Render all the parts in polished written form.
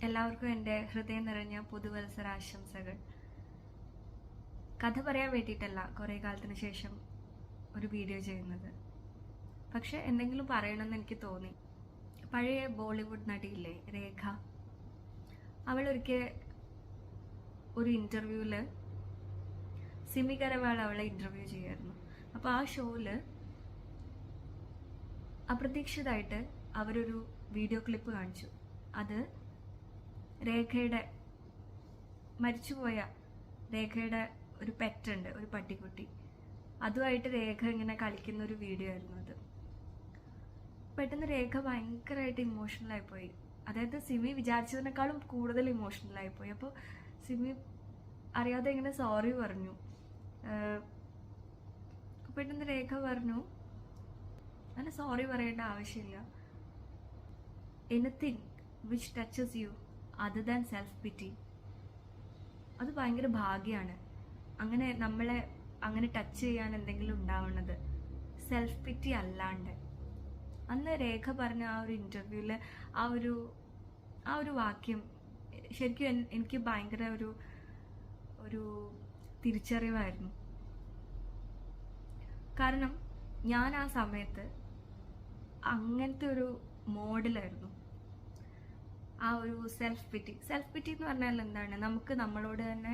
എല്ലാവർക്കും എൻ്റെ ഹൃദയം നിറഞ്ഞ പുതുവത്സരാശംസകൾ. കഥ പറയാൻ വേണ്ടിയിട്ടല്ല കുറേ കാലത്തിന് ശേഷം ഒരു വീഡിയോ ചെയ്യുന്നത്. പക്ഷെ എന്തെങ്കിലും പറയണമെന്ന് എനിക്ക് തോന്നി. പഴയ ബോളിവുഡ് നടിയില്ലേ രേഖ, അവളൊരിക്കൽ ഒരു ഇൻ്റർവ്യൂവിൽ സിമി ഗരവാൾ അവളെ ഇൻ്റർവ്യൂ ചെയ്യായിരുന്നു. അപ്പോൾ ആ ഷോയിൽ അപ്രതീക്ഷിതമായിട്ട് അവരൊരു വീഡിയോ ക്ലിപ്പ് കാണിച്ചു. അത് രേഖയുടെ മരിച്ചുപോയ രേഖയുടെ ഒരു പെറ്റുണ്ട്, ഒരു പട്ടിക്കുട്ടി. അതുമായിട്ട് രേഖ ഇങ്ങനെ കളിക്കുന്ന ഒരു വീഡിയോ ആയിരുന്നു അത്. പെട്ടെന്ന് രേഖ ഭയങ്കരമായിട്ട് ഇമോഷണലായി പോയി. അതായത് സിമി വിചാരിച്ചതിനേക്കാളും കൂടുതൽ ഇമോഷണലായി പോയി. അപ്പോൾ സിമി അറിയാതെ ഇങ്ങനെ സോറി പറഞ്ഞു. പെട്ടെന്ന് രേഖ പറഞ്ഞു, അങ്ങനെ സോറി പറയേണ്ട ആവശ്യമില്ല. Anything which touches you other than self pity, അത് ഭയങ്കര ഭാഗ്യമാണ്. അങ്ങനെ നമ്മളെ അങ്ങനെ ടച്ച് ചെയ്യാൻ എന്തെങ്കിലും ഉണ്ടാവുന്നത് സെൽഫ് പിറ്റി അല്ലാണ്ട്. അന്ന് രേഖ പറഞ്ഞ ആ ഒരു ഇൻ്റർവ്യൂവിൽ ആ ഒരു വാക്യം ശരിക്കും എനിക്ക് ഭയങ്കര ഒരു തിരിച്ചറിവായിരുന്നു. കാരണം ഞാൻ ആ സമയത്ത് അങ്ങനത്തെ ഒരു മോഡിലായിരുന്നു. ആ ഒരു സെൽഫ് പിറ്റി എന്ന് പറഞ്ഞാൽ എന്താണ്? നമുക്ക് നമ്മളോട് തന്നെ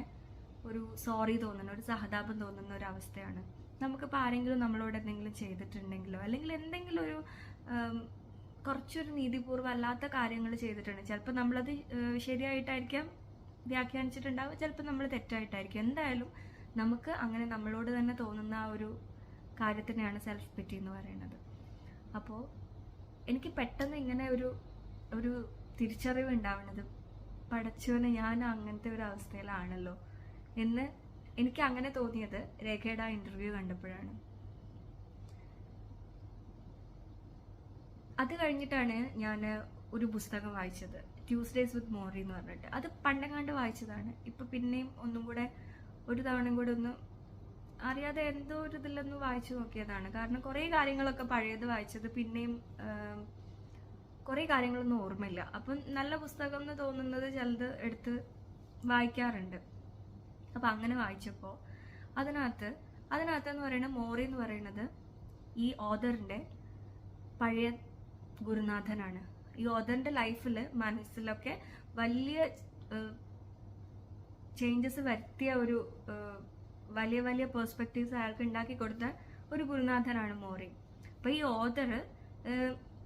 ഒരു സോറി തോന്നുന്ന, ഒരു സഹതാപം തോന്നുന്ന ഒരു അവസ്ഥയാണ്. നമുക്കിപ്പോൾ ആരെങ്കിലും നമ്മളോട് എന്തെങ്കിലും ചെയ്തിട്ടുണ്ടെങ്കിലോ അല്ലെങ്കിൽ എന്തെങ്കിലും ഒരു കുറച്ചൊരു നീതിപൂർവ്വം അല്ലാത്ത കാര്യങ്ങൾ ചെയ്തിട്ടുണ്ട്, ചിലപ്പോൾ നമ്മളത് ശരിയായിട്ടായിരിക്കാം വ്യാഖ്യാനിച്ചിട്ടുണ്ടാവുക, ചിലപ്പോൾ നമ്മൾ തെറ്റായിട്ടായിരിക്കും. എന്തായാലും നമുക്ക് അങ്ങനെ നമ്മളോട് തന്നെ തോന്നുന്ന ആ ഒരു കാര്യത്തിനെയാണ് സെൽഫ് പിറ്റി എന്ന് പറയുന്നത്. അപ്പോൾ എനിക്ക് പെട്ടെന്ന് ഇങ്ങനെ ഒരു തിരിച്ചറിവ് ഉണ്ടാവുന്നത്, പടച്ചോനെ ഞാൻ അങ്ങനത്തെ ഒരു അവസ്ഥയിലാണല്ലോ എന്ന് എനിക്ക് അങ്ങനെ തോന്നിയത് രേഖയുടെ ആ ഇൻ്റർവ്യൂ കണ്ടപ്പോഴാണ്. അത് കഴിഞ്ഞിട്ടാണ് ഞാൻ ഒരു പുസ്തകം വായിച്ചത്, ട്യൂസ്ഡേയ്സ് വിത്ത് മോറി എന്ന് പറഞ്ഞിട്ട്. അത് പണ്ടെങ്ങാണ്ട് വായിച്ചതാണ്. ഇപ്പം പിന്നെയും ഒന്നും കൂടെ ഒരു തവണയും കൂടെ ഒന്ന് അറിയാതെ എന്തോ ഒരു ഇതിലൊന്ന് വായിച്ചു നോക്കിയതാണ്. കാരണം കുറേ കാര്യങ്ങളൊക്കെ പഴയത് വായിച്ചത് പിന്നെയും കുറേ കാര്യങ്ങളൊന്നും ഓർമ്മയില്ല. അപ്പം നല്ല പുസ്തകം എന്ന് തോന്നുന്നത് ചിലത് എടുത്ത് വായിക്കാറുണ്ട്. അപ്പം അങ്ങനെ വായിച്ചപ്പോൾ അതിനകത്തെന്ന് പറയുന്നത് മോറി എന്ന് പറയുന്നത് ഈ ഓഥറിൻ്റെ പഴയ ഗുരുനാഥനാണ്. ഈ ഓഥറിൻ്റെ ലൈഫിൽ മനസ്സിലൊക്കെ വലിയ ചേഞ്ചസ് വരുത്തിയ ഒരു വലിയ വലിയ പെർസ്പെക്റ്റീവ്സ് അയാൾക്ക് ഉണ്ടാക്കി കൊടുത്ത ഒരു ഗുരുനാഥനാണ് മോറി. അപ്പോൾ ഈ ഓഥർ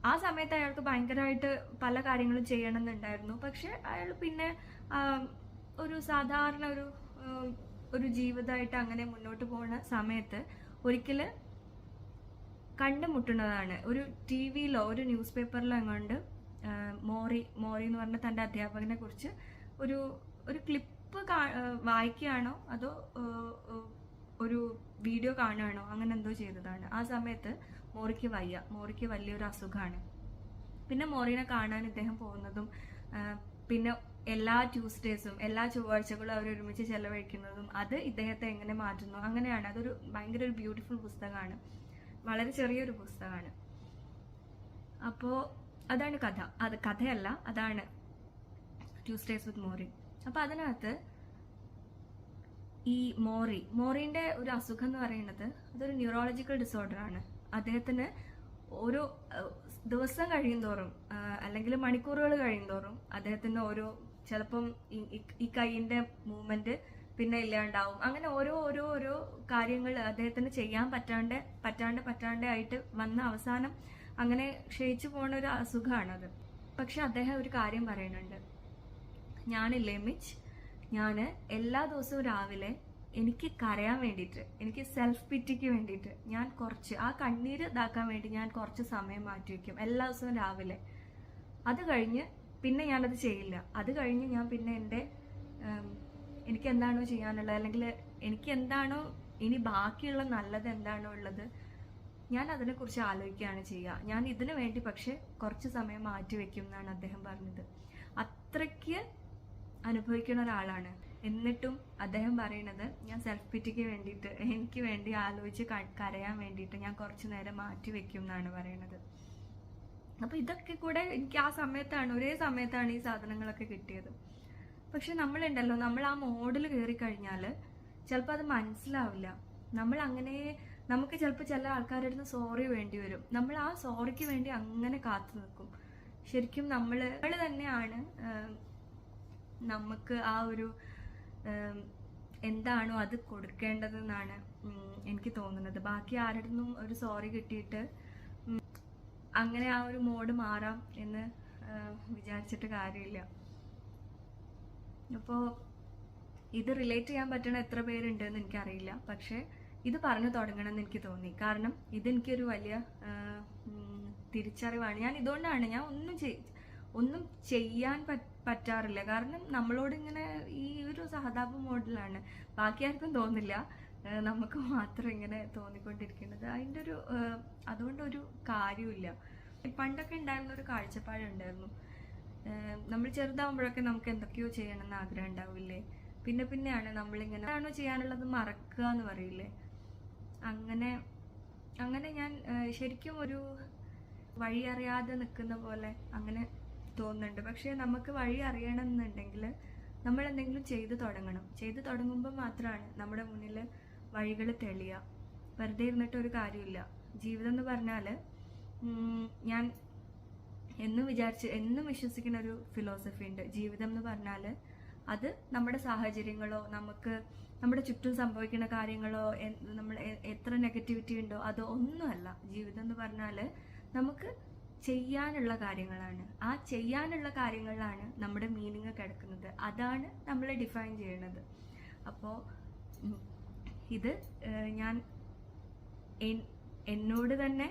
ആ സമയത്ത് അയാൾക്ക് ഭയങ്കരമായിട്ട് പല കാര്യങ്ങളും ചെയ്യണമെന്നുണ്ടായിരുന്നു. പക്ഷെ അയാൾ പിന്നെ ഒരു സാധാരണ ഒരു ജീവിതമായിട്ട് അങ്ങനെ മുന്നോട്ട് പോകുന്ന സമയത്ത് ഒരിക്കൽ കണ്ടുമുട്ടുന്നതാണ്. ഒരു ടി വിയിലോ ഒരു ന്യൂസ് പേപ്പറിലോ എങ്ങാണ്ട് മോറി എന്ന് പറഞ്ഞ തൻ്റെ അധ്യാപകനെ കുറിച്ച് ഒരു ക്ലിപ്പ് വായിക്കുകയാണോ അതോ ഒരു വീഡിയോ കാണുകയാണോ അങ്ങനെ എന്തോ ചെയ്തതാണ്. ആ സമയത്ത് മോറിക്ക് വലിയൊരു അസുഖമാണ്. പിന്നെ മോറിനെ കാണാൻ ഇദ്ദേഹം പോകുന്നതും പിന്നെ എല്ലാ ട്യൂസ്ഡേയ്സും എല്ലാ ചൊവ്വാഴ്ചകളും അവർ ഒരുമിച്ച് ചെലവഴിക്കുന്നതും അത് ഇദ്ദേഹത്തെ എങ്ങനെ മാറ്റുന്നു, അങ്ങനെയാണ്. അതൊരു ഭയങ്കര ഒരു ബ്യൂട്ടിഫുൾ പുസ്തകമാണ്, വളരെ ചെറിയൊരു പുസ്തകമാണ്. അപ്പോൾ അതാണ് കഥ. അത് കഥയല്ല, അതാണ് ട്യൂസ്ഡേയ്സ് വിത്ത് മോറി. അപ്പോൾ അതിനകത്ത് ഈ മോറിന്റെ ഒരു അസുഖം എന്ന് പറയുന്നത് അതൊരു ന്യൂറോളജിക്കൽ ഡിസോർഡർ ആണ്. അദ്ദേഹത്തിന് ഓരോ ദിവസം കഴിയുന്തോറും അല്ലെങ്കിൽ മണിക്കൂറുകൾ കഴിയുന്തോറും അദ്ദേഹത്തിന് ചിലപ്പം ഈ കൈയിന്റെ മൂവ്മെന്റ് പിന്നെ ഇല്ലാണ്ടാവും. അങ്ങനെ ഓരോ കാര്യങ്ങൾ അദ്ദേഹത്തിന് ചെയ്യാൻ പറ്റാണ്ട് ആയിട്ട് വന്ന അവസാനം അങ്ങനെ ക്ഷയിച്ചു പോണ ഒരു അസുഖമാണത്. പക്ഷെ അദ്ദേഹം ഒരു കാര്യം പറയുന്നുണ്ട്, ഞാനില്ലേ മിച്ച്, ഞാൻ എല്ലാ ദിവസവും രാവിലെ എനിക്ക് കരയാൻ വേണ്ടിയിട്ട്, എനിക്ക് സെൽഫ് പിറ്റിക്ക് വേണ്ടിയിട്ട് ഞാൻ കുറച്ച് ആ കണ്ണീര് ഇതാക്കാൻ വേണ്ടി ഞാൻ കുറച്ച് സമയം മാറ്റിവെക്കും എല്ലാ ദിവസവും രാവിലെ. അത് കഴിഞ്ഞ് പിന്നെ ഞാനത് ചെയ്യില്ല. അത് കഴിഞ്ഞ് ഞാൻ പിന്നെ എനിക്ക് എന്താണോ ചെയ്യാനുള്ളത് അല്ലെങ്കിൽ എനിക്ക് എന്താണോ ഇനി ബാക്കിയുള്ള നല്ലത് എന്താണോ ഉള്ളത് ഞാൻ അതിനെക്കുറിച്ച് ആലോചിക്കുകയാണ് ചെയ്യുക. ഞാൻ ഇതിനു വേണ്ടി പക്ഷെ കുറച്ച് സമയം മാറ്റിവെക്കും എന്നാണ് അദ്ദേഹം പറഞ്ഞത്. അത്രയ്ക്ക് അനുഭവിക്കുന്ന ഒരാളാണ്. എന്നിട്ടും അദ്ദേഹം പറയുന്നത്, ഞാൻ സെൽഫ് പിറ്റിക്ക് വേണ്ടിയിട്ട്, എനിക്ക് വേണ്ടി ആലോചിച്ച് കരയാൻ വേണ്ടിയിട്ട് ഞാൻ കുറച്ചു നേരം മാറ്റി വെക്കും എന്നാണ് പറയുന്നത്. അപ്പോൾ ഇതൊക്കെ കൂടെ എനിക്ക് ആ സമയത്താണ്, ഒരേ സമയത്താണ് ഈ സാധനങ്ങളൊക്കെ കിട്ടിയത്. പക്ഷെ നമ്മളുണ്ടല്ലോ, നമ്മൾ ആ മോഡിൽ കയറി കഴിഞ്ഞാൽ ചിലപ്പോൾ അത് മനസ്സിലാവില്ല. നമ്മൾ അങ്ങനെ, നമുക്ക് ചിലപ്പോൾ ചില ആൾക്കാരുടെ അടുത്ത് സോറി വേണ്ടി വരും. നമ്മൾ ആ സോറിക്ക് വേണ്ടി അങ്ങനെ കാത്തു നിൽക്കും. ശരിക്കും നമ്മൾ തന്നെയാണ് നമുക്ക് ആ ഒരു എന്താണോ അത് കൊടുക്കേണ്ടതെന്നാണ് എനിക്ക് തോന്നുന്നത്. ബാക്കി ആരുടെ നിന്നും ഒരു സോറി കിട്ടിയിട്ട് അങ്ങനെ ആ ഒരു മോഡ് മാറാം എന്ന് വിചാരിച്ചിട്ട് കാര്യമില്ല. അപ്പോൾ ഇത് റിലേറ്റ് ചെയ്യാൻ പറ്റണ എത്ര പേരുണ്ടെന്ന് എനിക്കറിയില്ല. പക്ഷേ ഇത് പറഞ്ഞു തുടങ്ങണം എന്ന് എനിക്ക് തോന്നി. കാരണം ഇതെനിക്കൊരു വലിയ തിരിച്ചറിവാണ്. ഞാൻ ഇതുകൊണ്ടാണ് ഞാൻ ഒന്നും ചെയ്യാൻ പറ്റാറില്ല. കാരണം നമ്മളോട് ഇങ്ങനെ ഈ ഒരു സഹതാപ മോഡിലാണ്. ബാക്കി ആർക്കും തോന്നില്ല, നമുക്ക് മാത്രം ഇങ്ങനെ തോന്നിക്കൊണ്ടിരിക്കുന്നത്. അതുകൊണ്ടൊരു കാര്യമില്ല. പണ്ടൊക്കെ ഉണ്ടായിരുന്ന ഒരു കാഴ്ചപ്പാടുണ്ടായിരുന്നു. നമ്മൾ ചെറുതാവുമ്പോഴൊക്കെ നമുക്ക് എന്തൊക്കെയോ ചെയ്യണമെന്ന് ആഗ്രഹം ഉണ്ടാവില്ലേ? പിന്നെയാണ് നമ്മളിങ്ങനെ ആണോ ചെയ്യാനുള്ളത് മറക്കുക എന്ന് പറയില്ലേ? അങ്ങനെ ഞാൻ ശരിക്കും ഒരു വഴി അറിയാതെ നിൽക്കുന്ന പോലെ അങ്ങനെ തോന്നുന്നുണ്ട്. പക്ഷെ നമുക്ക് വഴി അറിയണമെന്നുണ്ടെങ്കിൽ നമ്മൾ എന്തെങ്കിലും ചെയ്തു തുടങ്ങണം. ചെയ്തു തുടങ്ങുമ്പോൾ മാത്രമാണ് നമ്മുടെ മുന്നിൽ വഴികൾ തെളിയുക. വെറുതെ ഇരുന്നിട്ട് ഒരു കാര്യമില്ല. ജീവിതം എന്ന് പറഞ്ഞാൽ ഞാൻ എന്നും വിശ്വസിക്കുന്ന ഒരു ഫിലോസഫി ഉണ്ട്. ജീവിതം എന്ന് പറഞ്ഞാൽ അത് നമ്മുടെ സാഹചര്യങ്ങളോ നമ്മുടെ ചുറ്റും സംഭവിക്കുന്ന കാര്യങ്ങളോ നമ്മൾ എത്ര നെഗറ്റിവിറ്റി ഉണ്ടോ അതോ ഒന്നുമല്ല. ജീവിതം എന്ന് പറഞ്ഞാൽ നമുക്ക് ചെയ്യാനുള്ള കാര്യങ്ങളാണ്. ആ ചെയ്യാനുള്ള കാര്യങ്ങളിലാണ് നമ്മുടെ മീനിങ് കിടക്കുന്നത്. അതാണ് നമ്മളെ ഡിഫൈൻ ചെയ്യുന്നത്. അപ്പോൾ ഇത് ഞാൻ എന്നോട് തന്നെ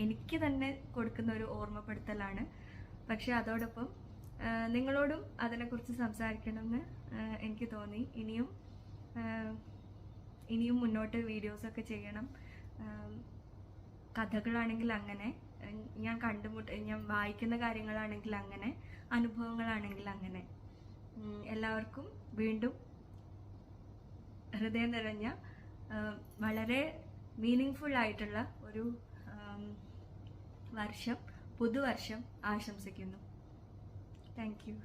എനിക്ക് തന്നെ കൊടുക്കുന്ന ഒരു ഓർമ്മപ്പെടുത്തലാണ്. പക്ഷെ അതോടൊപ്പം നിങ്ങളോടും അതിനെക്കുറിച്ച് സംസാരിക്കണമെന്ന് എനിക്ക് തോന്നി. ഇനിയും മുന്നോട്ട് വീഡിയോസൊക്കെ ചെയ്യണം. കഥകളാണെങ്കിൽ അങ്ങനെ, ഞാൻ വായിക്കുന്ന കാര്യങ്ങളാണെങ്കിൽ അങ്ങനെ, അനുഭവങ്ങളാണെങ്കിൽ അങ്ങനെ. എല്ലാവർക്കും വീണ്ടും ഹൃദയം നിറഞ്ഞ വളരെ മീനിങ്ഫുൾ ആയിട്ടുള്ള ഒരു പുതുവർഷം ആശംസിക്കുന്നു. Thank you.